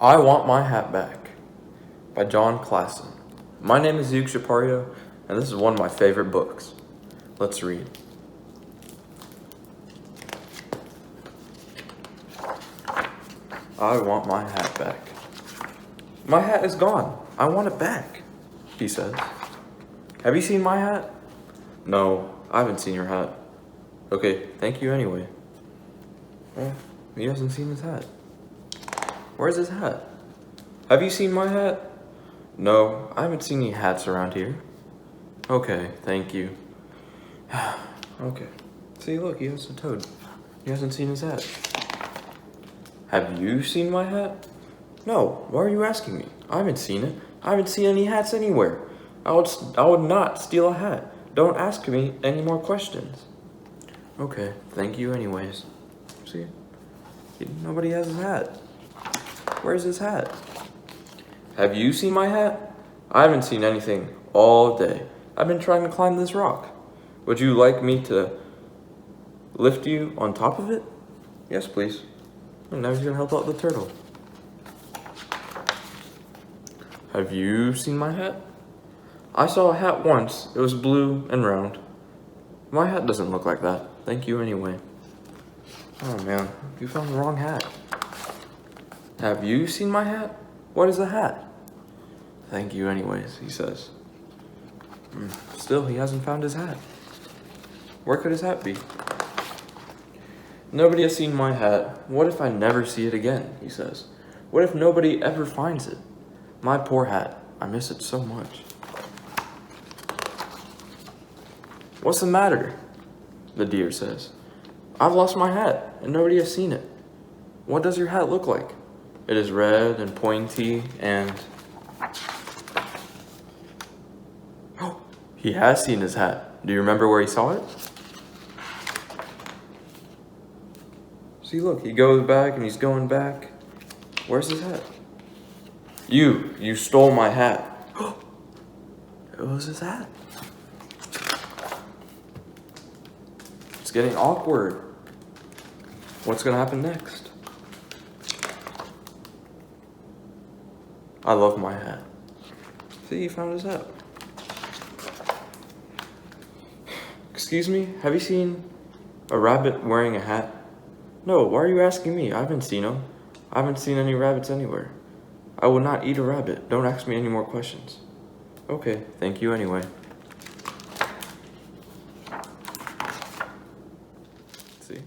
I Want My Hat Back by Jon Klassen. My name is Yuag Shaparia, and this is one of my favorite books. Let's read. I want my hat back. My hat is gone. I want it back, he says. Have you seen my hat? No, I haven't seen your hat. Okay, thank you anyway. Well, he hasn't seen his hat. Where's his hat? Have you seen my hat? No, I haven't seen any hats around here. Okay, thank you. Okay. See, look, he has a toad. He hasn't seen his hat. Have you seen my hat? No, why are you asking me? I haven't seen it. I haven't seen any hats anywhere. I would not steal a hat. Don't ask me any more questions. Okay, thank you anyways. See? Nobody has his hat. Where's his hat? Have you seen my hat? I haven't seen anything all day. I've been trying to climb this rock. Would you like me to lift you on top of it? Yes, please. And now he's gonna help out the turtle. Have you seen my hat? I saw a hat once. It was blue and round. My hat doesn't look like that. Thank you anyway. Oh man, you found the wrong hat. Have you seen my hat? What is a hat? Thank you anyways, he says. Still, he hasn't found his hat. Where could his hat be? Nobody has seen my hat. What if I never see it again, he says. What if nobody ever finds it? My poor hat. I miss it so much. What's the matter? The deer says. I've lost my hat, and nobody has seen it. What does your hat look like? It is red and pointy and... Oh, he has seen his hat. Do you remember where he saw it? See, look, he goes back and he's going back. Where's his hat? You stole my hat. It was his hat. It's getting awkward. What's gonna happen next? I love my hat. See, he found his hat. Excuse me, have you seen a rabbit wearing a hat? No, why are you asking me? I haven't seen him. I haven't seen any rabbits anywhere. I will not eat a rabbit. Don't ask me any more questions. Okay, thank you anyway. See?